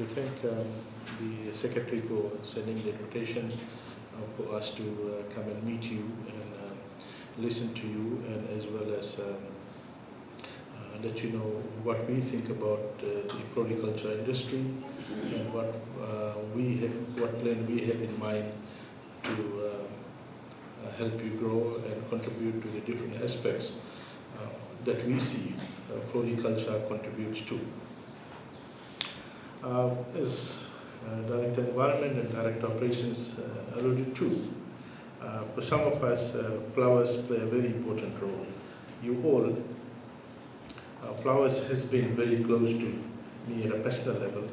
To thank the Secretary for sending the invitation for us to come and meet you and listen to you, and as well as let you know what we think about the floriculture industry and what plan we have in mind to help you grow and contribute to the different aspects that we see floriculture contributes to. As Director Environment and Director Operations alluded to, for some of us, flowers play a very important role. You all, flowers has been very close to me at a personal level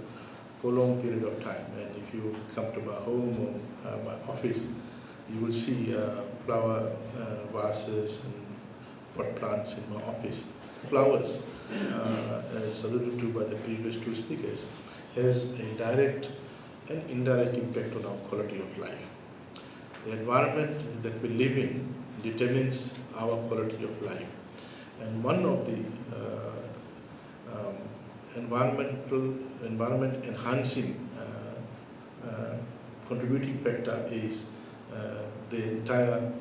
for a long period of time. And if you come to my home or my office, you will see flower vases and pot plants in my office. Flowers, as alluded to by the previous two speakers, has a direct and indirect impact on our quality of life. The environment that we live in determines our quality of life. And one of the environment enhancing contributing factor is the entire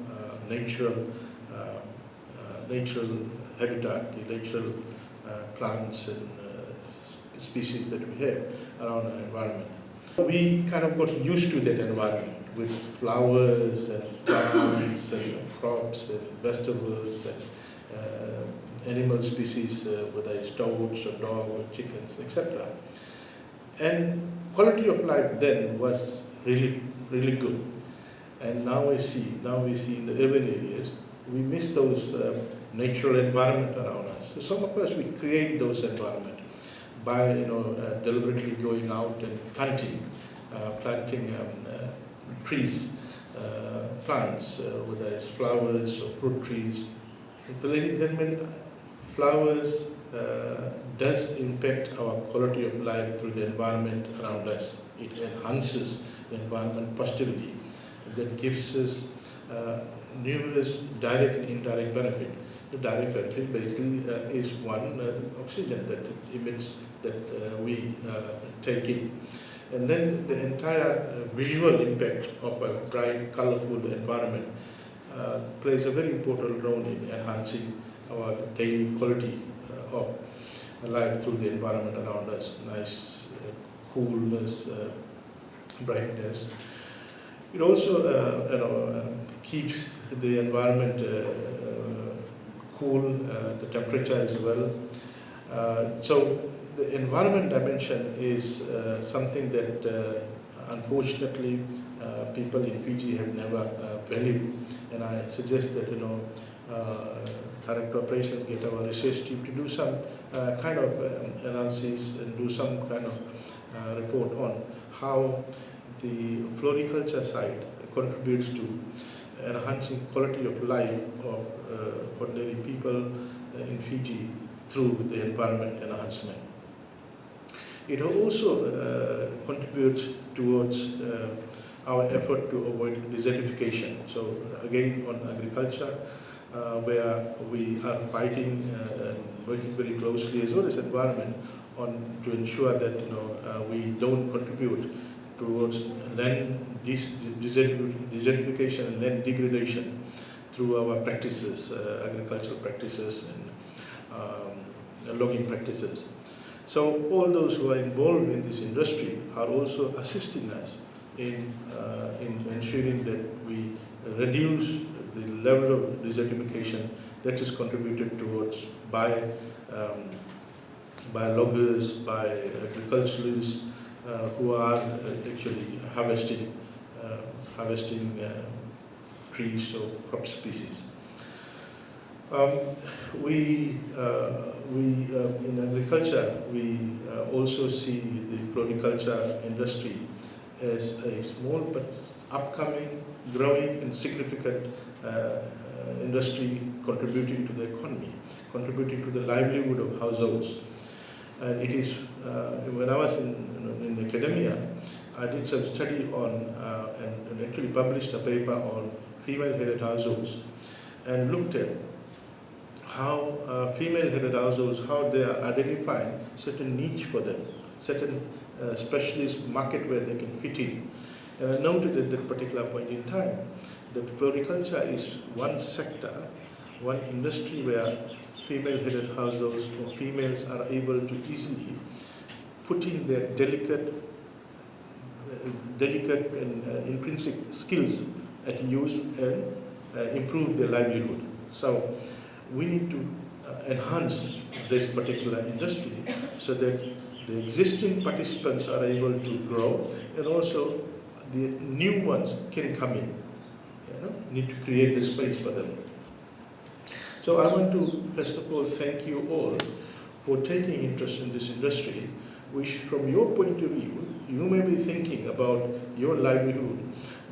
natural habitat, the natural plants and species that we have around our environment. We kind of got used to that environment with flowers and plants and crops and vegetables and animal species, whether it's dogs or dogs or chickens, etc. And quality of life then was really, really good. And now we see in the urban areas, we miss those natural environment around us. So some of us, we create those environments by deliberately going out and planting trees, plants, whether it's flowers or fruit trees. So ladies and gentlemen, flowers does impact our quality of life through the environment around us. It enhances the environment positively. That gives us numerous direct and indirect benefit. The direct benefit basically is one, oxygen that it emits that we take in. And then the entire visual impact of a bright, colorful environment plays a very important role in enhancing our daily quality of life through the environment around us. Nice coolness, brightness. It also keeps the environment cool, the temperature as well. So the environment dimension is something that unfortunately people in Fiji have never valued, and I suggest that Director Operations get our research team to do some kind of analysis and do some kind of report on how the floriculture side contributes to enhancing quality of life of ordinary people in Fiji through the environment enhancement. It also contributes towards our effort to avoid desertification. So again, on agriculture, where we are fighting and working very closely as well as environment to ensure that we don't contribute towards land desertification and land degradation through our practices, agricultural practices and logging practices. So all those who are involved in this industry are also assisting us in ensuring that we reduce the level of desertification that is contributed towards by loggers, by agriculturalists who are actually harvesting trees or crop species. In agriculture, we also see the floriculture industry as a small but upcoming, growing and significant industry contributing to the economy, contributing to the livelihood of households. And it is, when I was in academia, I did some study on and actually published a paper on female-headed households and looked at how female-headed households, how they are identifying certain niche for them, certain specialist market where they can fit in. And I noted at that particular point in time that floriculture is one sector, one industry where female-headed households or females are able to easily put in their delicate and intrinsic skills at use and improve their livelihood. So we need to enhance this particular industry so that the existing participants are able to grow and also the new ones can come in. Need to create the space for them. So I want to first of all thank you all for taking interest in this industry, which from your point of view, you may be thinking about your livelihood,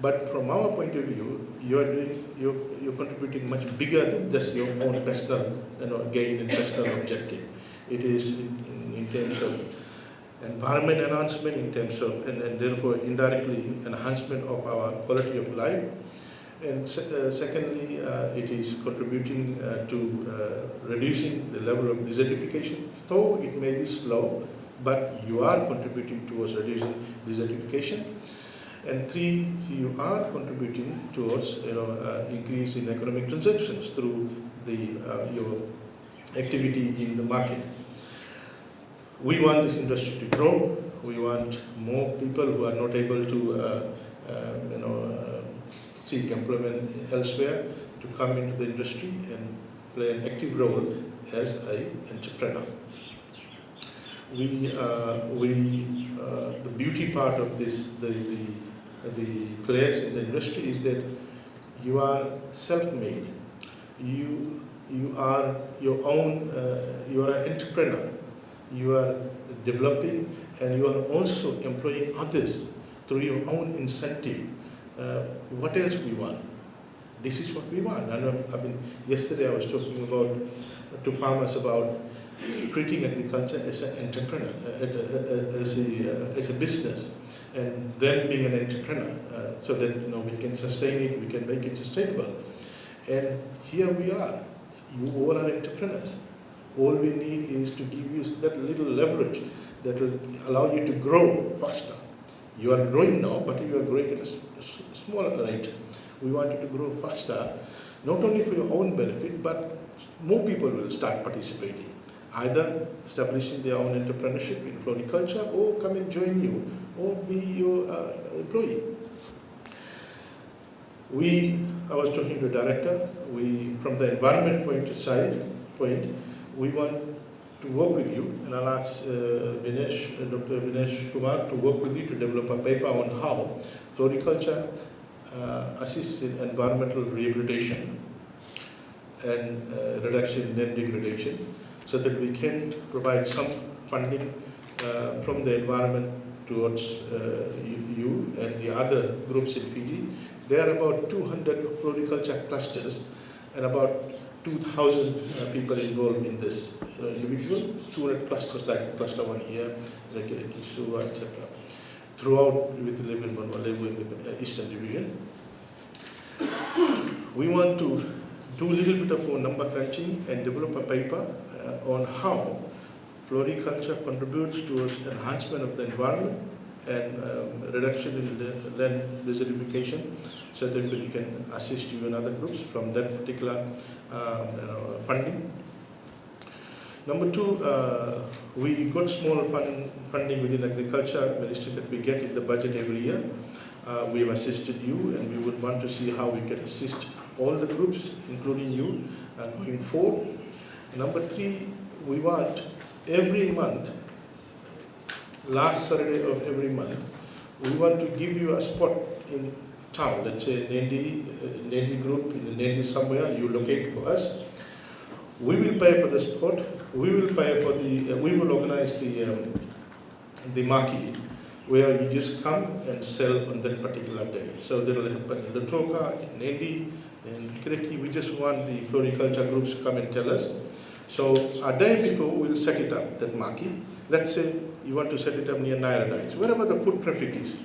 but from our point of view, you're contributing much bigger than just your own personal gain and personal objective. It is in terms of environment enhancement, in terms of and therefore indirectly enhancement of our quality of life. And secondly, it is contributing to reducing the level of desertification, though it may be slow, but you are contributing towards reducing desertification. And three, you are contributing towards increase in economic transactions through your activity in the market. We want this industry to grow. We want more people who are not able to seek employment elsewhere to come into the industry and play an active role as an entrepreneur. The beauty part of this, the players in the industry is that you are self-made. You are your own. You are an entrepreneur. You are developing, and you are also employing others through your own incentive. What else we want? This is what we want. Yesterday I was talking to farmers about treating agriculture as an entrepreneur, as a business, and them being an entrepreneur, so that we can sustain it, we can make it sustainable. And here we are. You all are entrepreneurs. All we need is to give you that little leverage that will allow you to grow faster. You are growing now, but you are growing at a smaller rate. We want you to grow faster, not only for your own benefit, but more people will start participating, either establishing their own entrepreneurship in floriculture or come and join you or be your employee. I was talking to the director, from the environment point, we want to work with you, and I'll ask Dr. Vinesh Kumar to work with you to develop a paper on how floriculture assists in environmental rehabilitation and reduction in net degradation, so that we can provide some funding from the environment towards you and the other groups in Fiji. There are about 200 floriculture clusters and about 2,000 people involved in this individual, 200 clusters like cluster one here, like Kisua, etc. Throughout with Lebu in the Eastern Division. We want to do a little bit of more number crunching and develop a paper on how floriculture contributes towards enhancement of the environment and reduction in the land desertification, so that we can assist you and other groups from that particular funding. Number two, we got small funding within agriculture ministry that we get in the budget every year. We have assisted you, and we would want to see how we can assist all the groups, including you, going forward. Number three, we want every month, last Saturday of every month, we want to give you a spot in town. Let's say Nadi group in Nadi somewhere, you locate for us. We will pay for the spot. We will pay for we will organize the marquee, where you just come and sell on that particular day. So that will happen in Latoka, in Nadi, in Kiriki. We just want the floriculture groups to come and tell us. So a day before, we'll set it up, that marquee. Let's say you want to set it up near Nairadais, wherever the foot traffic is.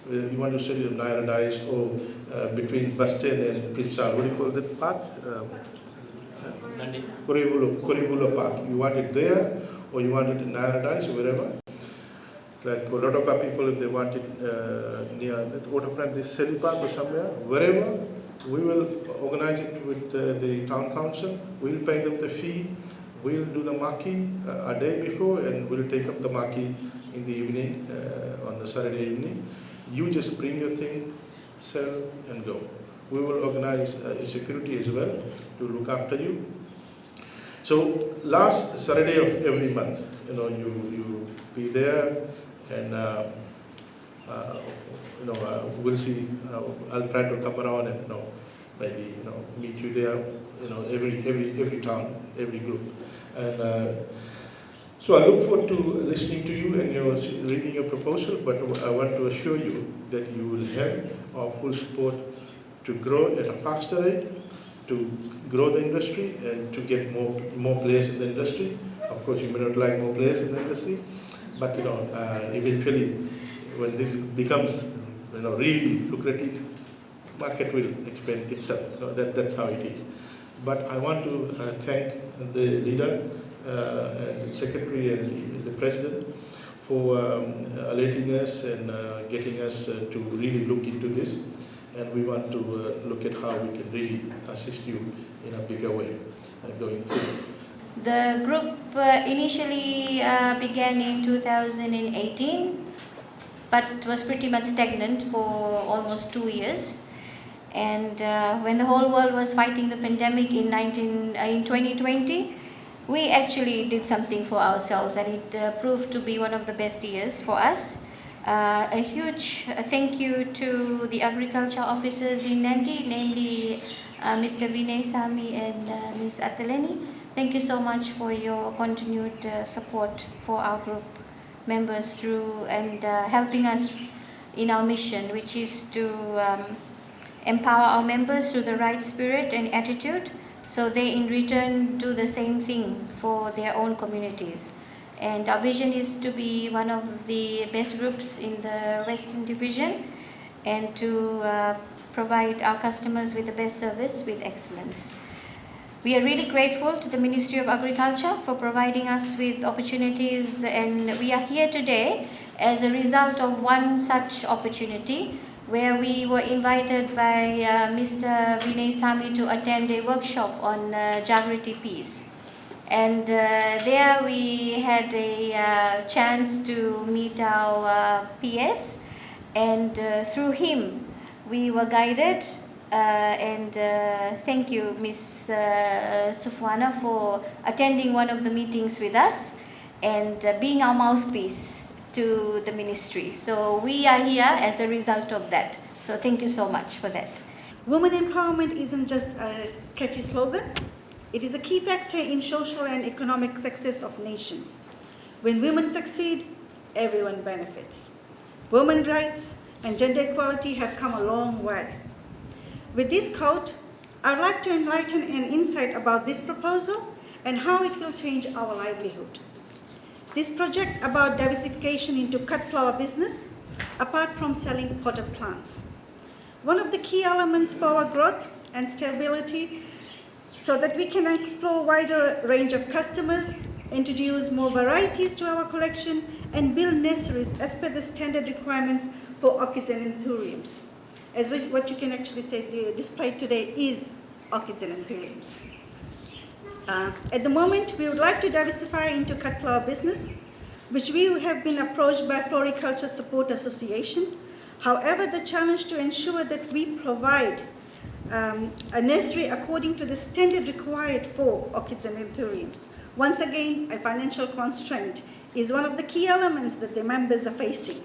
You want to set it up Nairadais or between bus stand and Prisa, what do you call that park? Koribula Park. You want it there, or you want it in Nairadais, or wherever. Like for Nawaka people, if they want it near the waterfront, this Seli Park or somewhere, wherever, we will organize it with the town council. We'll pay them the fee. We'll do the marking a day before, and we'll take up the marking in the evening, on the Saturday evening. You just bring your thing, sell, and go. We will organize security as well to look after you. So last Saturday of every month, you be there, and we'll see. I'll try to come around and maybe meet you there. Every town, every group, and so I look forward to listening to you and your reading your proposal. But I want to assure you that you will have our full support to grow at a faster rate, to grow the industry, and to get more players in the industry. Of course, you may not like more players in the industry, but eventually, when this becomes really lucrative, market will expand itself. That's how it is. But I want to thank the leader and secretary and the president for alerting us and getting us to really look into this. And we want to look at how we can really assist you in a bigger way going forward. The group initially began in 2018, but was pretty much stagnant for almost 2 years. And when the whole world was fighting the pandemic in 2020, we actually did something for ourselves, and it proved to be one of the best years for us. A huge thank you to the agriculture officers in Nadi, namely Mr. Vinay Sami and Ms. Ateleni. Thank you so much for your continued support for our group members through and helping us in our mission, which is to empower our members through the right spirit and attitude, so they in return do the same thing for their own communities. And our vision is to be one of the best groups in the Western Division, and to provide our customers with the best service with excellence. We are really grateful to the Ministry of Agriculture for providing us with opportunities, and we are here today as a result of one such opportunity, where we were invited by Mr. Vinay Sami to attend a workshop on Jagriti Peace. And there we had a chance to meet our PS, and through him we were guided. And thank you, Ms. Sufwana, for attending one of the meetings with us and being our mouthpiece to the ministry. So we are here as a result of that. So thank you so much for that. Women empowerment isn't just a catchy slogan. It is a key factor in social and economic success of nations. When women succeed, everyone benefits. Women's rights and gender equality have come a long way. With this quote, I'd like to enlighten an insight about this proposal and how it will change our livelihood. This project about diversification into cut flower business, apart from selling potted plants. One of the key elements for our growth and stability, so that we can explore a wider range of customers, introduce more varieties to our collection, and build nurseries as per the standard requirements for orchids and anthuriums. As what you can actually say, the display today is orchids and anthuriums. At the moment, we would like to diversify into cut flower business, which we have been approached by Floriculture Support Association. However, the challenge to ensure that we provide a nursery according to the standard required for orchids and anthuriums. Once again, a financial constraint is one of the key elements that the members are facing.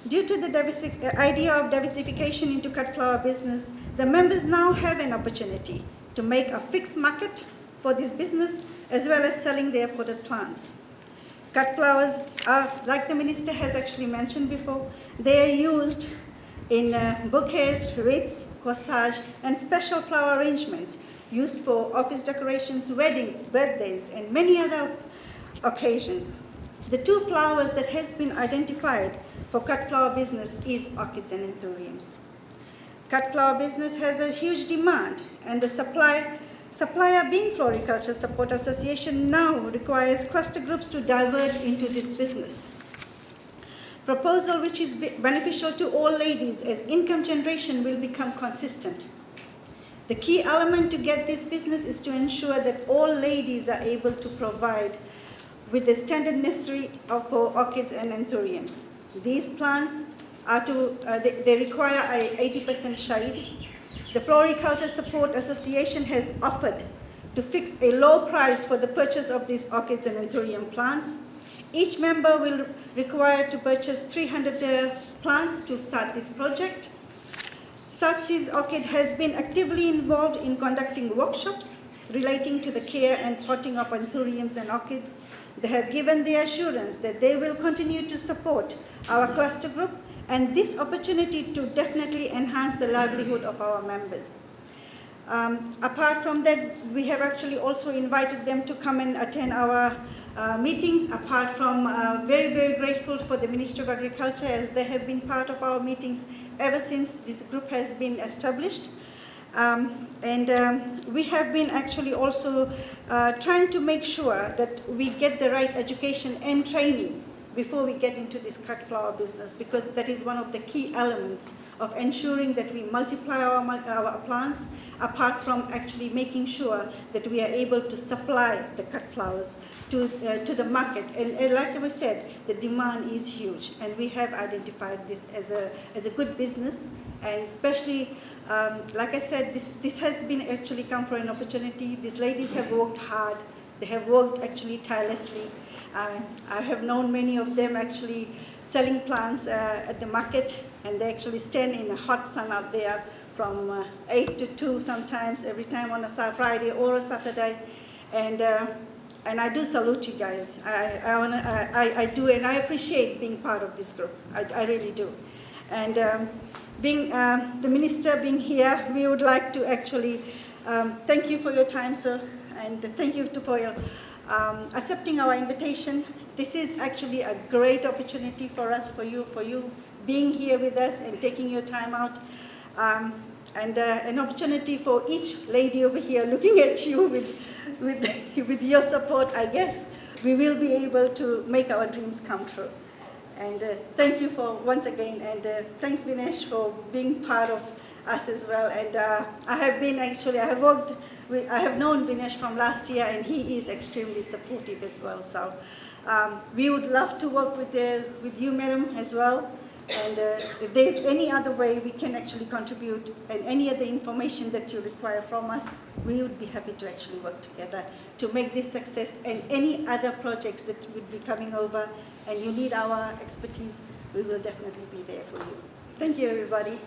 Due to the idea of diversification into cut flower business, the members now have an opportunity to make a fixed market for this business, as well as selling their potted plants. Cut flowers are, like the minister has actually mentioned before, they are used in bouquets, wreaths, corsage, and special flower arrangements used for office decorations, weddings, birthdays, and many other occasions. The two flowers that has been identified for cut flower business is orchids and anthuriums. Cut flower business has a huge demand, and the supplier being Floriculture Support Association now requires cluster groups to divert into this business. Proposal which is beneficial to all ladies as income generation will become consistent. The key element to get this business is to ensure that all ladies are able to provide with the standard necessary for orchids and anthuriums. These plants are they require a 80% shade. The Floriculture Support Association has offered to fix a low price for the purchase of these orchids and anthurium plants. Each member will require to purchase 300 plants to start this project. Satsi's Orchid has been actively involved in conducting workshops relating to the care and potting of anthuriums and orchids. They have given the assurance that they will continue to support our cluster group and this opportunity to definitely enhance the livelihood of our members. Apart from that, we have actually also invited them to come and attend our meetings. Apart from very, very grateful for the Ministry of Agriculture as they have been part of our meetings ever since this group has been established. We have been actually also trying to make sure that we get the right education and training before we get into this cut flower business, because that is one of the key elements of ensuring that we multiply our plants, apart from actually making sure that we are able to supply the cut flowers to the market. And like I said, the demand is huge, and we have identified this as a good business. And especially, like I said, this has been actually come for an opportunity. These ladies have worked hard. They have worked actually tirelessly. I have known many of them actually selling plants at the market, and they actually stand in the hot sun out there from 8 to 2 sometimes, every time on a Friday or a Saturday. And I do salute you guys. I do, and I appreciate being part of this group. I really do. And being the minister being here, we would like to actually thank you for your time, sir, and thank you for your accepting our invitation. This is actually a great opportunity for us, for you being here with us and taking your time out, and an opportunity for each lady over here looking at you with your support. I guess we will be able to make our dreams come true. And thank you for once again, and thanks Vinesh for being part of us as well. And I have known Vinesh from last year, and he is extremely supportive as well. So we would love to work with you, madam, as well. And if there's any other way we can actually contribute, and any other information that you require from us, we would be happy to actually work together to make this success. And any other projects that would be coming over and you need our expertise, we will definitely be there for you. Thank you, everybody.